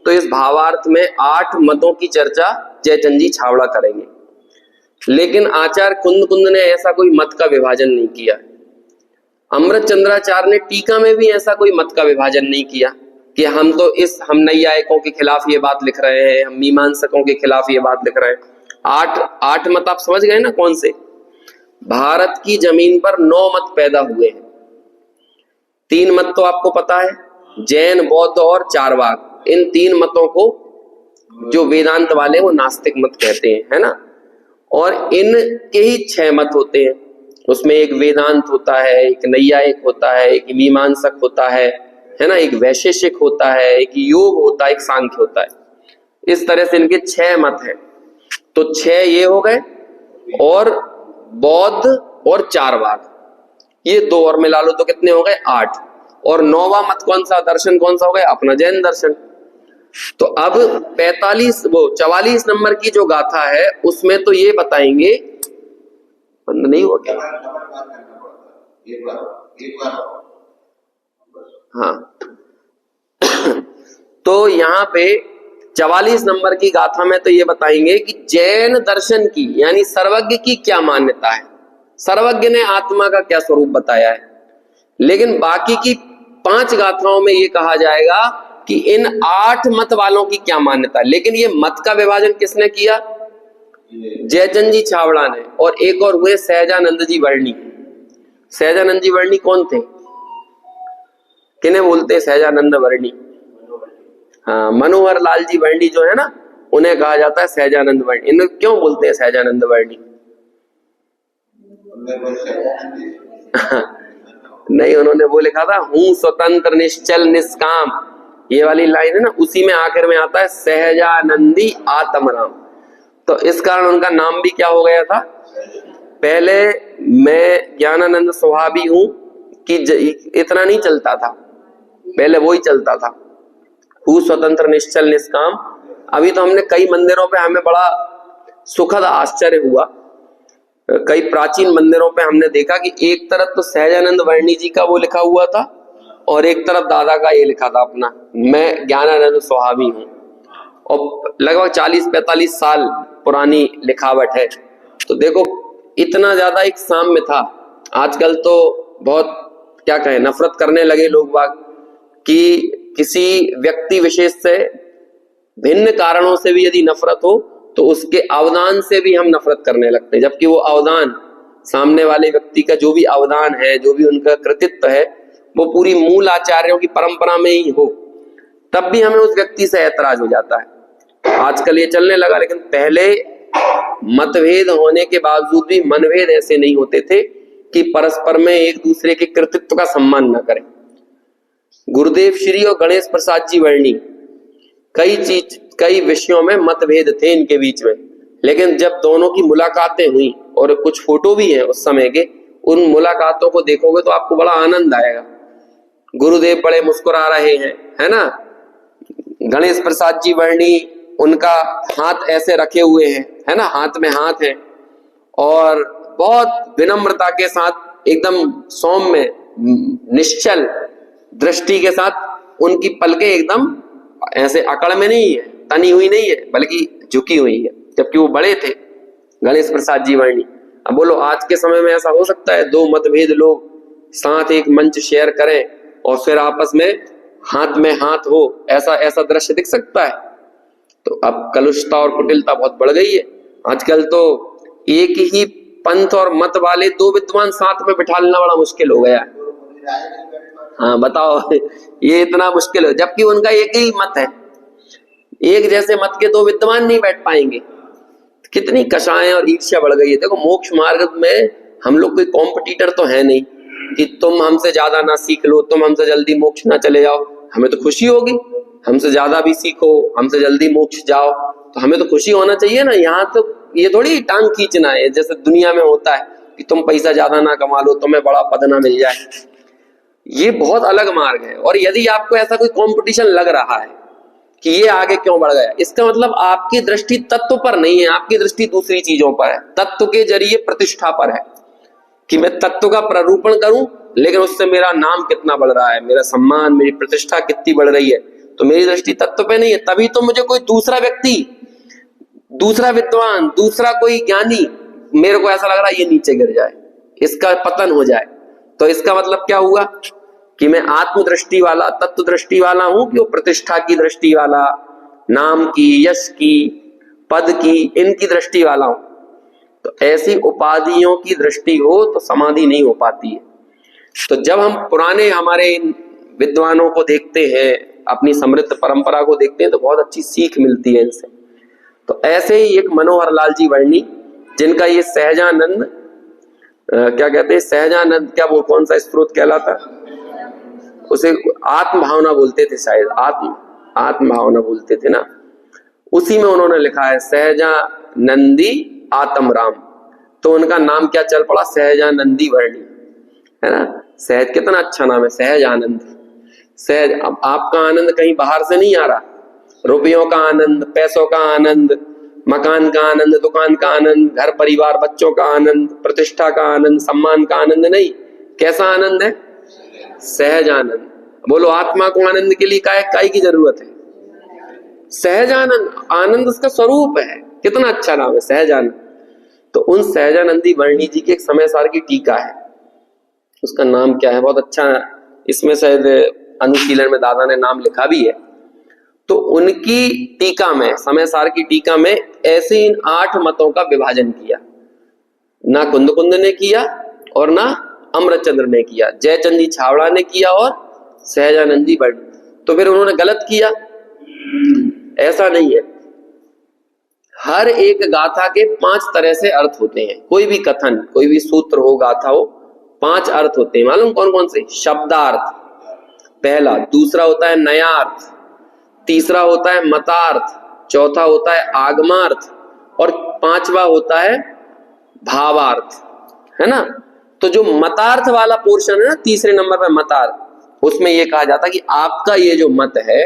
तो इस भावार्थ में 8 मतों की चर्चा जयचंद जी छावड़ा करेंगे, लेकिन आचार्य कुंद ने ऐसा कोई मत का विभाजन नहीं किया। अमृत चंद्राचार्य ने टीका में भी ऐसा कोई मत का विभाजन नहीं किया कि हम तो हम नैयायिकों के खिलाफ ये बात लिख रहे हैं, हम मीमांसकों के खिलाफ ये बात लिख रहे हैं। 8 मत आप समझ गए ना कौन से? भारत की जमीन पर 9 मत पैदा हुए हैं। 3 मत तो आपको पता है, जैन, बौद्ध और चारवाक। इन 3 मतों को जो वेदांत वाले वो नास्तिक मत कहते हैं, है ना। और इनके ही 6 मत होते हैं। उसमें एक वेदांत होता है, एक नैयायिक होता है, एक मीमांसक होता है ना, एक वैशेषिक होता है, एक योग होता है, एक सांख्य होता है। इस तरह से इनके 6 मत हैं। तो 6 ये हो गए और बौद्ध और चारवाक, ये 2 और मिला लो तो कितने हो गए? 8। और 9वां मत कौन सा, दर्शन कौन सा हो गया? अपना जैन दर्शन। तो अब 44 नंबर की जो गाथा है उसमें तो ये बताएंगे, बंद नहीं हुआ क्या? हाँ तो यहाँ पे 44 नंबर की गाथा में तो ये बताएंगे कि जैन दर्शन की यानी सर्वज्ञ की क्या मान्यता है, सर्वज्ञ ने आत्मा का क्या स्वरूप बताया है। लेकिन बाकी की 5 गाथाओं में ये कहा जाएगा कि इन 8 मत वालों की क्या मान्यता है। लेकिन ये मत का विभाजन किसने किया? जयचंद जी छावड़ा ने। और एक और हुए सहजानंद जी वर्णी। सहजानंद जी वर्णी कौन थे? किन्हें बोलते हैं सहजानंद वर्णी? हाँ, मनोहर लाल जी वर्णी जो है ना, उन्हें कहा जाता है सहजानंद वर्णी। इन्हें क्यों बोलते हैं सहजानंद वर्णी? नहीं, उन्होंने वो लिखा था, हूं स्वतंत्र निश्चल निष्काम, ये वाली लाइन है ना, उसी में आखिर में आता है सहजानंदी आत्मराम। तो इस कारण उनका नाम भी क्या हो गया था? पहले मैं ज्ञानानंद स्वभावी हूं कि इतना नहीं चलता था, पहले वो ही चलता था, हूं स्वतंत्र निश्चल निष्काम। अभी तो हमने कई मंदिरों पे हमें बड़ा सुखद आश्चर्य हुआ। कई प्राचीन मंदिरों पे हमने देखा कि एक तरफ तो सहजानंद वर्णी जी का वो लिखा हुआ था और एक तरफ दादा का ये लिखा था अपना, मैं ज्ञानानंद स्वामी हूँ, और लगभग 40-45 साल पुरानी लिखावट है। तो देखो इतना ज्यादा एक साम्य था। आजकल तो बहुत क्या कहें, नफरत करने लगे लोग बाग कि किसी व्यक्ति विशेष से भिन्न कारणों से भी यदि नफरत हो तो उसके अवदान से भी हम नफरत करने लगते हैं, जबकि वो अवदान, सामने वाले व्यक्ति का जो भी अवदान है, जो भी उनका कृतित्व है, वो पूरी मूल आचार्यों की परंपरा में ही हो, तब भी हमें उस व्यक्ति से ऐतराज हो जाता है। आजकल ये चलने लगा, लेकिन पहले मतभेद होने के बावजूद भी मनभेद ऐसे नहीं होते थे कि परस्पर में एक दूसरे के कृतित्व का सम्मान न करें। गुरुदेव श्री और गणेश प्रसाद जी वर्णी, कई विषयों में मतभेद थे इनके बीच में, लेकिन जब दोनों की मुलाकातें हुई, और कुछ फोटो भी हैं उस समय के, उन मुलाकातों को देखोगे तो आपको बड़ा आनंद आएगा। गुरुदेव बड़े मुस्कुरा रहे हैं, है ना, गणेश प्रसाद जी वर्णी उनका हाथ ऐसे रखे हुए हैं, है ना, हाथ में हाथ है, और बहुत विनम्रता के साथ, एकदम सौम्य निश्चल दृष्टि के साथ उनकी पलकें एकदम ऐसे अकड़ में नहीं है, तनी हुई नहीं है, बल्कि झुकी हुई है, जबकि वो बड़े थे गणेश प्रसाद जी वर्णी। अब बोलो आज के समय में ऐसा हो सकता है दो मतभेद लोग साथ एक मंच शेयर करें और फिर आपस में हाथ हो, ऐसा दृश्य दिख सकता है? तो अब कलुषता और कुटिलता बहुत बढ़ गई है। आजकल तो एक ही पंथ और मत वाले दो विद्वान साथ में बिठाना बड़ा मुश्किल हो गया है। हाँ बताओ, ये इतना मुश्किल है, जबकि उनका एक ही मत है, एक जैसे मत के दो विद्वान नहीं बैठ पाएंगे। कितनी कषाएं और ईर्ष्या बढ़ गई है। देखो मोक्ष मार्ग में हम लोग कोई कॉम्पिटिटर तो है नहीं कि तुम हमसे ज्यादा ना सीख लो, तुम हमसे जल्दी मोक्ष ना चले जाओ। हमें तो खुशी होगी, हमसे ज्यादा भी सीखो, हमसे जल्दी मोक्ष जाओ, तो हमें तो खुशी होना चाहिए ना। यहाँ तो ये थोड़ी टांग खींचना है जैसे दुनिया में होता है कि तुम पैसा ज्यादा ना कमा लो, तुम्हें बड़ा पद ना मिल जाए। ये बहुत अलग मार्ग है। और यदि आपको ऐसा कोई कंपटीशन लग रहा है कि ये आगे क्यों बढ़ गया, इसका मतलब आपकी दृष्टि तत्व पर नहीं है, आपकी दृष्टि दूसरी चीजों पर है। तत्व के जरिए प्रतिष्ठा पर है कि मैं तत्व का प्रारूपण करूं, लेकिन उससे मेरा नाम कितना बढ़ रहा है, मेरा सम्मान, मेरी प्रतिष्ठा कितनी बढ़ रही है। तो मेरी दृष्टि तत्व पे नहीं है। तभी तो मुझे कोई दूसरा व्यक्ति, दूसरा विद्वान, दूसरा कोई ज्ञानी, मेरे को ऐसा लग रहा है ये नीचे गिर जाए, इसका पतन हो जाए। तो इसका मतलब क्या हुआ कि मैं आत्मदृष्टि वाला, तत्व दृष्टि वाला हूं कि वो प्रतिष्ठा की दृष्टि वाला, नाम की, यश की, पद की, इनकी दृष्टि वाला हूं। तो ऐसी उपाधियों की दृष्टि हो तो समाधि नहीं हो पाती है। तो जब हम पुराने हमारे विद्वानों को देखते हैं, अपनी समृद्ध परंपरा को देखते हैं, तो बहुत अच्छी सीख मिलती है इनसे। तो ऐसे ही एक मनोहर लाल जी वर्णी, जिनका ये सहजानंद क्या कहते हैं, सहजानंद क्या वो कौन सा स्त्रोत कहलाता, उसे आत्म भावना बोलते थे शायद, आत्म भावना बोलते थे ना, उसी में उन्होंने लिखा है सहजानंदी आत्म राम। तो उनका नाम क्या चल पड़ा, सहजानंदी वर्णी, है ना। सहज कितना अच्छा नाम है, सहज आनंद, सहज। अब आपका आनंद कहीं बाहर से नहीं आ रहा, रुपयों का आनंद, पैसों का आनंद, मकान का आनंद, दुकान का आनंद, घर परिवार बच्चों का आनंद, प्रतिष्ठा का आनंद, सम्मान का आनंद नहीं। कैसा आनंद है, सहज आनंद। बोलो आत्मा को आनंद के लिए काय की जरूरत है, सहज आनंद। आनंद उसका स्वरूप है, कितना अच्छा नाम है, सहज आनंद। तो उन सहजानंदी वर्णी जी की एक समय सार की टीका है, उसका नाम क्या है, बहुत अच्छा, इसमें शायद अनुशीलन में दादा ने नाम लिखा भी है। तो उनकी टीका में, समय सार की टीका में ऐसे इन 8 मतों का विभाजन किया। ना कुंद ने किया और ना अमृतचंद्र ने किया, जयचंद जी छावड़ा ने किया और सहजानंदी वर्णी। तो फिर उन्होंने गलत किया, ऐसा नहीं है। हर एक गाथा के 5 तरह से अर्थ होते हैं। कोई भी कथन, कोई भी सूत्र हो, गाथा हो, 5 अर्थ होते हैं। मालूम कौन कौन से, शब्दार्थ पहला, दूसरा होता है नयार्थ, तीसरा होता है मतार्थ, चौथा होता है आगमार्थ और 5वां होता है भावार्थ, है ना। तो जो मतार्थ वाला पोर्शन है ना, तीसरे नंबर पर मतार्थ, उसमें यह कहा जाता है कि आपका ये जो मत है,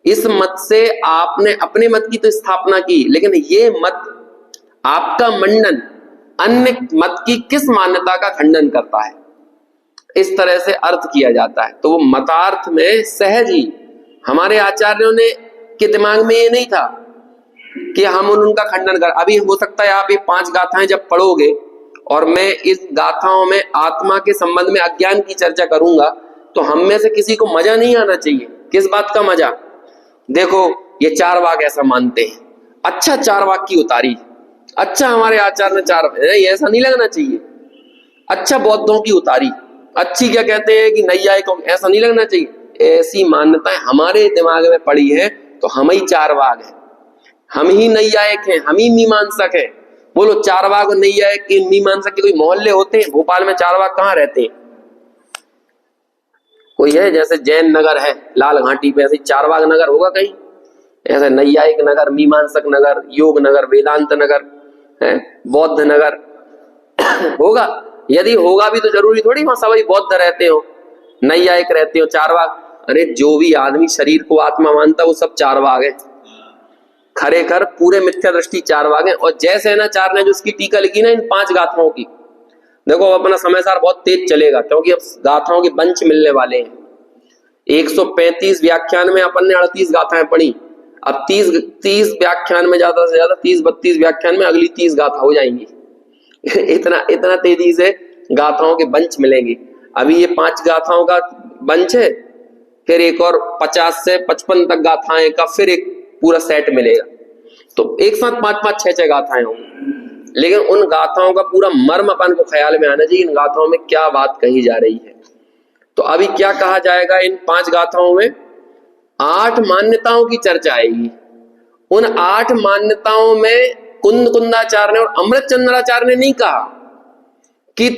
इस मत से आपने अपने मत की तो स्थापना की, लेकिन ये मत आपका मंडन अन्य मत की किस मान्यता का खंडन करता है, इस तरह से अर्थ किया जाता है। तो वो मतार्थ में सहज ही हमारे आचार्यों ने के दिमाग में ये नहीं था कि हम उनका खंडन कर। अभी हो सकता है आप ये 5 गाथाएं जब पढ़ोगे और मैं इस गाथाओं में आत्मा के संबंध में अज्ञान की चर्चा करूंगा तो हम में से किसी को मजा नहीं आना चाहिए। किस बात का मजा? देखो ये चारवाक ऐसा मानते हैं, अच्छा चारवाक की उतारी, अच्छा हमारे आचार्य ने चार, ऐसा नहीं लगना चाहिए। अच्छा बौद्धों की उतारी, अच्छी क्या कहते हैं कि नैयायिकों, ऐसा नहीं लगना चाहिए। ऐसी मान्यताएं हमारे दिमाग में पड़ी है तो हम ही चारवाक हैं, हम ही नैयायिक हैं, हम ही मीमांसक हैं। बोलो चारवाक और नैयायिक के मीमांसक के कोई मोहल्ले होते हैं? भोपाल में चारवाक कहाँ रहते हैं? कोई है? जैसे जैन नगर है लाल घाटी पे, ऐसे चारवाक नगर होगा कहीं? ऐसे नैयायिक नगर, मीमांसक नगर, योग नगर, वेदांत नगर है, बौद्ध नगर होगा? यदि होगा भी तो जरूरी थोड़ी वहां सभी बौद्ध रहते हो, नैयायिक रहते हो, चारवाक। अरे जो भी आदमी शरीर को आत्मा मानता है वो सब चारवाक है, खरेखर पूरे मिथ्या दृष्टि चारवाक है। और जैसे ना चार ने जो उसकी टीका लिखी ना इन 5 गाथाओं की, देखो अपना समय सार बहुत तेज चलेगा क्योंकि अब गाथाओं के बंच मिलने वाले हैं। 135 व्याख्यान में अपन ने 38 गाथाएं पढ़ी, अब 30 व्याख्यान में ज्यादा से ज्यादा 30-32 व्याख्यान में अगली 30 गाथा हो जाएंगी इतना तेजी से गाथाओं के बंच मिलेंगे। अभी ये 5 गाथाओं का बंच है, फिर एक और 50 से 55 तक गाथाएं का फिर एक पूरा सेट मिलेगा। तो एक साथ 5-5, 6-6 गाथाएं होंगी, लेकिन उन गाथाओं का पूरा मर्म अपन को ख्याल में आना चाहिए, इन गाथाओं में क्या बात कही जा रही है। तो अभी क्या कहा जाएगा इन 5 गाथाओं में? 8 मान्यताओं की चर्चा आएगी। उन 8 मान्यताओं में कुंदाचार्य ने और अमृतचंद्राचार्य ने नहीं कहा कि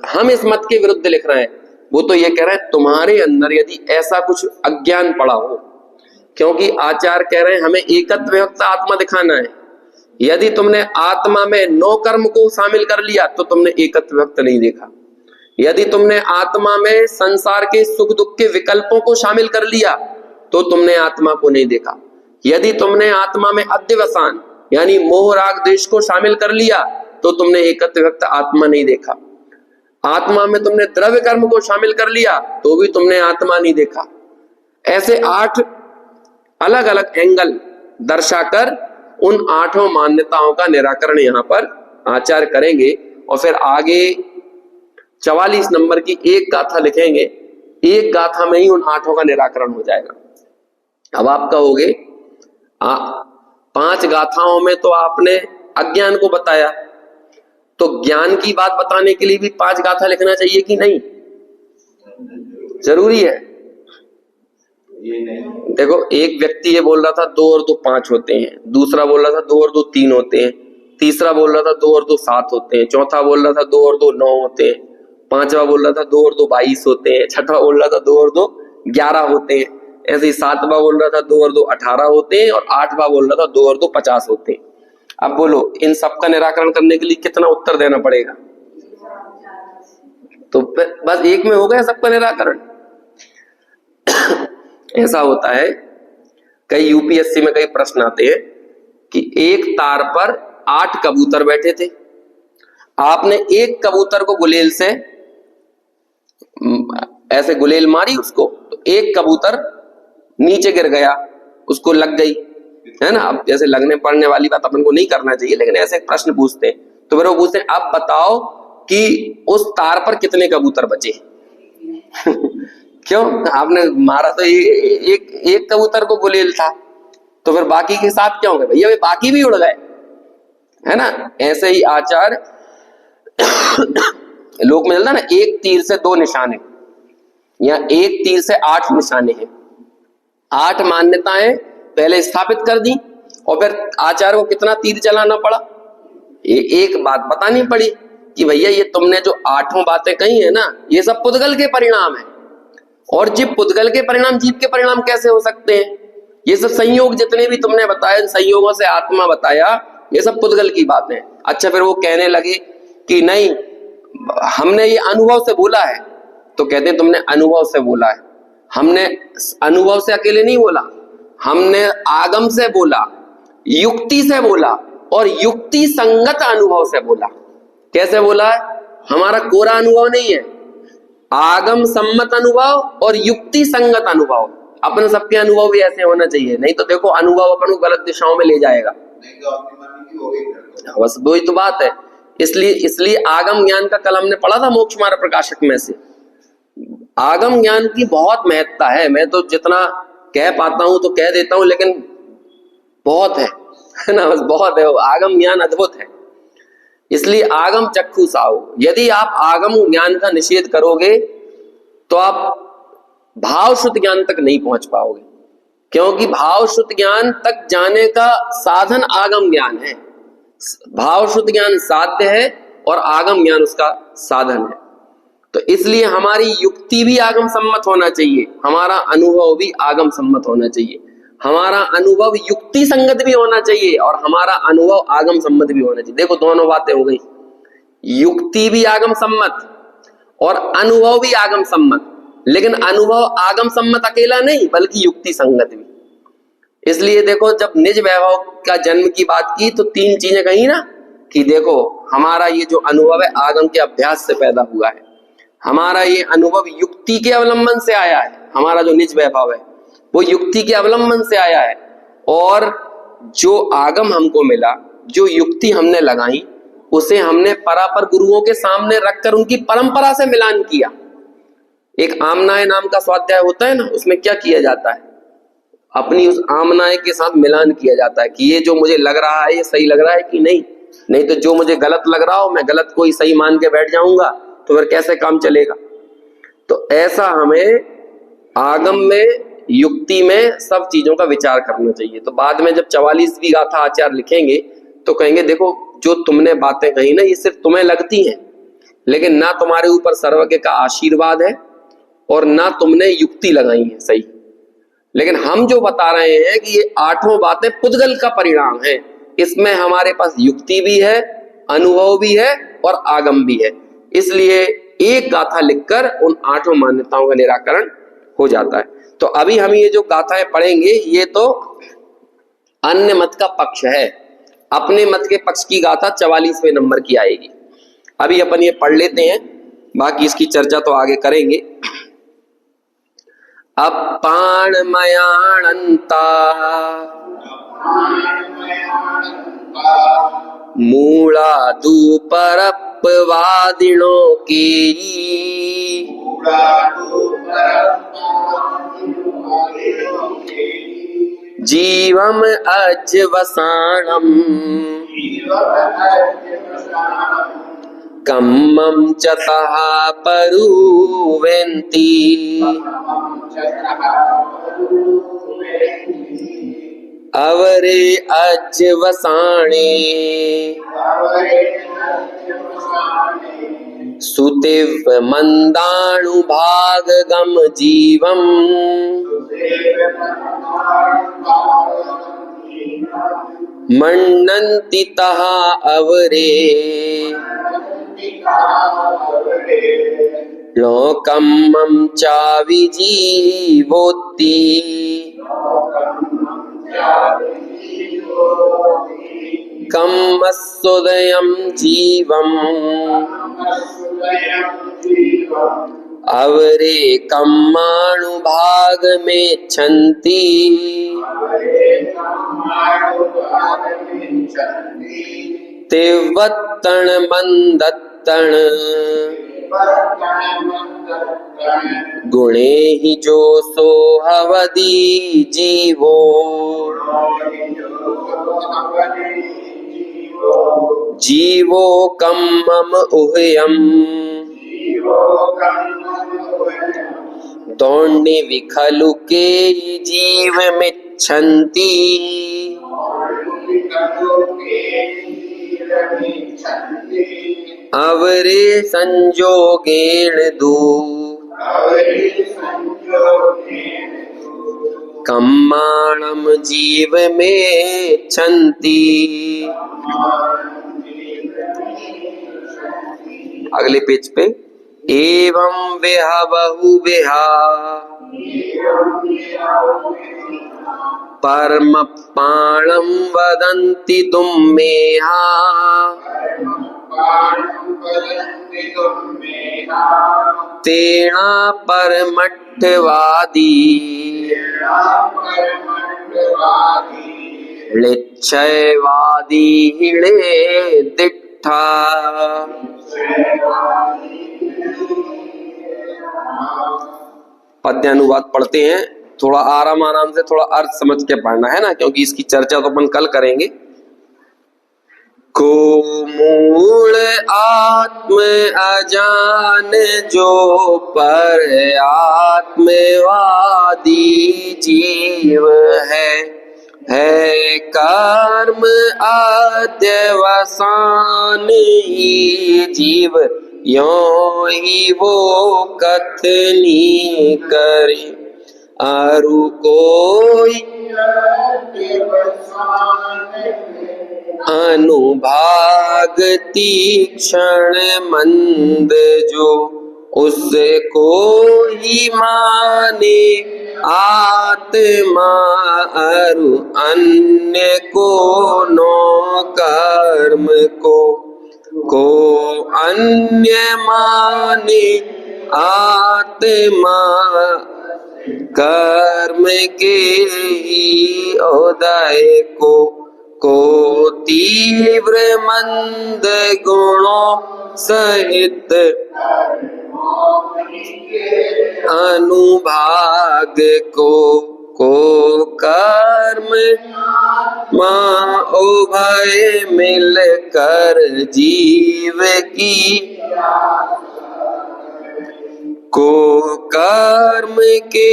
हम इस मत के विरुद्ध लिख रहे हैं, वो तो ये कह रहे हैं तुम्हारे अंदर यदि ऐसा कुछ अज्ञान पड़ा हो, क्योंकि आचार्य कह रहे हैं हमें एकत्व विभक्त आत्मा दिखाना है। यदि तुमने आत्मा में 9 कर्म को शामिल कर लिया तो तुमने एकत्व विभक्त नहीं देखा। यदि तुमने आत्मा में संसार के सुख दुख के विकल्पों को शामिल कर लिया तो तुमने आत्मा को नहीं देखा। यदि तुमने आत्मा में अध्यवसान यानी मोह राग द्वेष को शामिल कर लिया तो तुमने एकत्व विभक्त आत्मा नहीं देखा। आत्मा में तुमने द्रव्य कर्म को शामिल कर लिया तो भी तुमने आत्मा नहीं देखा। ऐसे 8 अलग अलग एंगल दर्शाकर उन 8 मान्यताओं का निराकरण यहाँ पर आचार्य करेंगे और फिर आगे 44 नंबर की एक गाथा लिखेंगे। एक गाथा में ही उन 8 का निराकरण हो जाएगा। अब आप कहोगे 5 गाथाओं में तो आपने अज्ञान को बताया, तो ज्ञान की बात बताने के लिए भी 5 गाथा लिखना चाहिए कि नहीं? जरूरी है? ये नहीं। देखो एक व्यक्ति ये बोल रहा था 2 और 2 5 होते हैं, दूसरा बोल रहा था 2 और 2 3 होते हैं, तीसरा बोल रहा था 2 और 2 7 होते हैं, चौथा बोल रहा था 2 और 2 9 होते हैं, पांचवा बोल रहा था 2 और 2 22 होते हैं, छठवा बोल रहा था 2 और 2 11 होते हैं, ऐसे ही 7वां बोल रहा था 2 और 2 18 होते हैं और 8वां बोल रहा था 2 और 2 50 होते हैं। अब बोलो इन सब का निराकरण करने के लिए कितना उत्तर देना पड़ेगा? तो बस एक में हो गया सबका निराकरण। ऐसा होता है कई यूपीएससी में कई प्रश्न आते हैं कि एक तार पर 8 कबूतर बैठे थे, आपने एक कबूतर को गुलेल से ऐसे गुलेल मारी उसको, तो एक कबूतर नीचे गिर गया, उसको लग गई, है ना। अब जैसे लगने पड़ने वाली बात अपन को नहीं करना चाहिए, लेकिन ऐसे एक प्रश्न पूछते हैं तो फिर वो पूछते हैं अब बताओ कि उस तार पर कितने कबूतर बचे? क्यों? आपने मारा तो एक कबूतर को गुलेल था, तो फिर बाकी के 7 क्या होंगे भैया? बाकी भी उड़ गए, है ना। ऐसे ही आचार लोक में चलता ना, एक तीर से 2 निशाने या एक तीर से 8 निशाने हैं। 8 मान्यताएं पहले स्थापित कर दी और फिर आचार्य को कितना तीर चलाना पड़ा? एक बात बतानी पड़ी कि भैया ये तुमने जो 8 बातें कही है ना, ये सब पुद्गल के परिणाम है, और जब पुद्गल के परिणाम जीव के परिणाम कैसे हो सकते हैं? ये सब संयोग जितने भी तुमने बताए, संयोगों से आत्मा बताया, ये सब पुद्गल की बातें। अच्छा फिर वो कहने लगे कि नहीं हमने ये अनुभव से बोला है, तो कहते हैं तुमने अनुभव से बोला है। हमने अनुभव से अकेले नहीं बोला, हमने आगम से बोला, युक्ति से बोला और युक्ति संगत अनुभव से बोला। कैसे बोला है? हमारा कोरा अनुभव नहीं है, आगम सम्मत अनुभव और युक्ति संगत अनुभव। अपने सबके अनुभव भी ऐसे होना चाहिए, नहीं तो देखो अनुभव अपन को गलत दिशाओं में ले जाएगा। नहीं तो अपनी मर्जी की हो गई। बस वही तो बात है। इसलिए आगम ज्ञान का कल हमने पढ़ा था मोक्ष मार्ग प्रकाशक में से। आगम ज्ञान की बहुत महत्ता है। मैं तो जितना कह पाता हूं तो कह देता हूं, लेकिन बहुत है ना, बस बहुत है। आगम ज्ञान अद्भुत है। इसलिए आगम चक्षु साहु, यदि आप आगम ज्ञान का निषेध करोगे तो आप भाव शुद्ध ज्ञान तक नहीं पहुंच पाओगे, क्योंकि भाव शुद्ध ज्ञान तक जाने का साधन आगम ज्ञान है। भाव शुद्ध ज्ञान साध्य है और आगम ज्ञान उसका साधन है। तो इसलिए हमारी युक्ति भी आगम सम्मत होना चाहिए, हमारा अनुभव भी आगम सम्मत होना चाहिए, हमारा अनुभव युक्ति संगत भी होना चाहिए और हमारा अनुभव आगम सम्मत भी होना चाहिए। देखो दोनों बातें हो गई, युक्ति भी आगम सम्मत और अनुभव भी आगम सम्मत। लेकिन अनुभव आगम सम्मत अकेला नहीं, बल्कि युक्ति संगत भी। इसलिए देखो जब निज वैभव का जन्म की बात की तो तीन चीजें कही ना, कि देखो हमारा ये जो अनुभव है आगम के अभ्यास से पैदा हुआ है, हमारा ये अनुभव युक्ति के अवलंबन से आया है, हमारा जो निज वैभव है वो युक्ति के अवलंबन से आया है, और जो आगम हमको मिला, जो युक्ति हमने लगाई, उसे हमने परापर गुरुओं के सामने रखकर उनकी परंपरा से मिलान किया। एक आमनाय नाम का स्वाध्याय होता है ना, उसमें क्या किया जाता है, अपनी उस आमनाय के साथ मिलान किया जाता है कि ये जो मुझे लग रहा है ये सही लग रहा है कि नहीं। नहीं तो जो मुझे गलत लग रहा हो मैं गलत को ही सही मान के बैठ जाऊंगा तो फिर कैसे काम चलेगा। तो ऐसा हमें आगम में, युक्ति में सब चीजों का विचार करना चाहिए। तो बाद में जब 44वीं गाथा आचार्य लिखेंगे तो कहेंगे देखो जो तुमने बातें कही ना ये सिर्फ तुम्हें लगती हैं, लेकिन ना तुम्हारे ऊपर सर्वज्ञ का आशीर्वाद है और ना तुमने युक्ति लगाई है सही। लेकिन हम जो बता रहे हैं कि ये आठों बातें पुद्गल का परिणाम है, इसमें हमारे पास युक्ति भी है, अनुभव भी है और आगम भी है। इसलिए एक गाथा लिखकर उन आठों मान्यताओं का निराकरण हो जाता है। तो अभी हम ये जो गाथाएं पढ़ेंगे ये तो अन्य मत का पक्ष है, अपने मत के पक्ष की गाथा 44वें नंबर की आएगी। अभी अपन ये पढ़ लेते हैं, बाकी इसकी चर्चा तो आगे करेंगे। अपाणमयानंता मूलादुपरपवादिनों की जीवम अज्वसाणम कम्मं च तः परुवेन्ति अवरे अज्वसाणे सुतिव मंदाणुभागगम जीवम मन्नन्ति तः अवरे लोकम्मं चाविजीवोति कम्मस्सुदयं जीवम् अवरे कम्माणुभागमेच्छन्ति तिव्वत्तण मंदत्तण गुणे हि जो सोहवदी जीवो जीवो कम्मम उह्यम दौण्य विखलु के जीव मिच्छन्ति अवरे संजोगेण दू कम्माणम जीव में छन्ति। अगले पेज पे एवं विहा बहु विहा परम पाणम वदन्ति दुम्मेहा तेना परमट्ठवादी लिच्छयवादी हिणे दिट्ठा। पद्यानुवाद पढ़ते हैं, थोड़ा आराम आराम से, थोड़ा अर्थ समझ के पढ़ना है ना, क्योंकि इसकी चर्चा तो अपन कल करेंगे। को मूल आत्म अजान जो पर आत्मवादी जीव है कर्म अध्यवसान ही जीव यों ही वो कथनी करे अरु कोई अनुभाग तीक्षण मंद जो उसको ही माने आत्मा अरु अन्य को नो कर्म को अन्य माने आत्मा कर्म के ही उदय को तीव्र मंद गुणों सहित अनुभाग को कर्म मां उभय मिलकर जीव की को कर्म के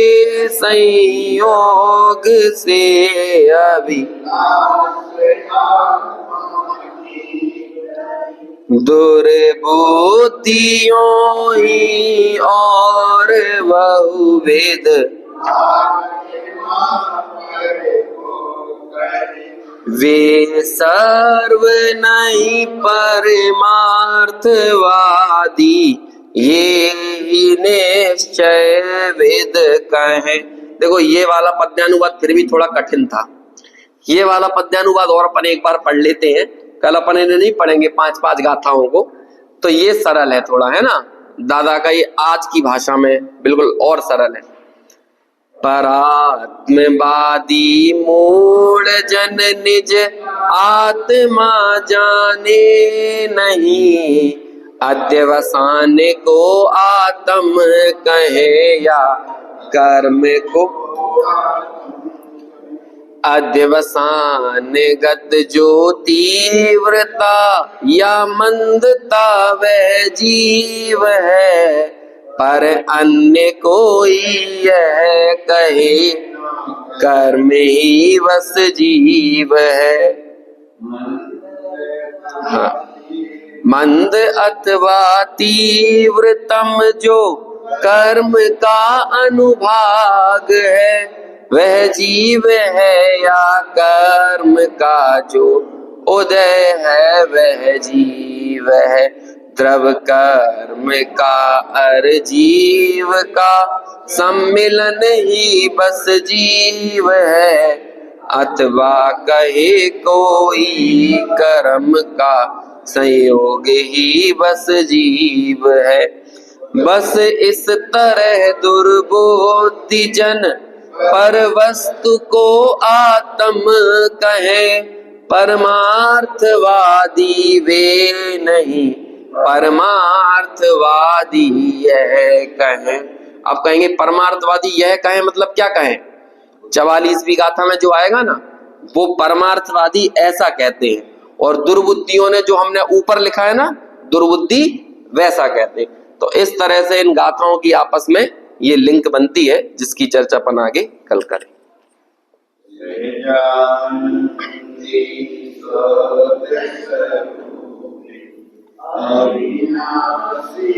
संयोग से अभी दुर्बुद्धियों ही और बहुविध वे सर्व नहीं परमार्थवादी ये निश्चय वेद कहें। देखो ये वाला पद्यानुवाद फिर भी थोड़ा कठिन था, ये वाला पद्यानुवाद और अपन एक बार पढ़ लेते हैं, कल अपन इन्हें नहीं पढ़ेंगे 5-5 गाथाओं को, तो ये सरल है थोड़ा, है ना। दादा का ये आज की भाषा में बिल्कुल और सरल है। परात्मवादी मूढ़ जन निज आत्मा जाने नहीं अध्यवसान को आत्म कहे या कर्म को अध्यवसान गत जो तीव्रता या मंदता वह जीव है पर अन्य कोई यह कहे कर्म ही बस जीव है। हाँ। मंद अथवा तीव्रतम जो कर्म का अनुभाग है वह जीव है या कर्म का जो उदय है वह जीव है। द्रव कर्म का अर जीव का सम्मिलन ही बस जीव है अथवा कहे कोई कर्म का संयोग ही बस जीव है। बस इस तरह दुर्बोधि जन पर वस्तु को आत्म कहे परमार्थवादी वे नहीं परमार्थवादी यह कहें। अब कहेंगे परमार्थवादी यह कहें मतलब क्या कहें? 44वीं गाथा में जो आएगा ना वो परमार्थवादी ऐसा कहते हैं, और दुर्बुद्धियों ने जो हमने ऊपर लिखा है ना दुर्बुद्धि वैसा कहते हैं। तो इस तरह से इन गाथाओं की आपस में ये लिंक बनती है जिसकी चर्चा अपन आगे कल करें। अविनाशी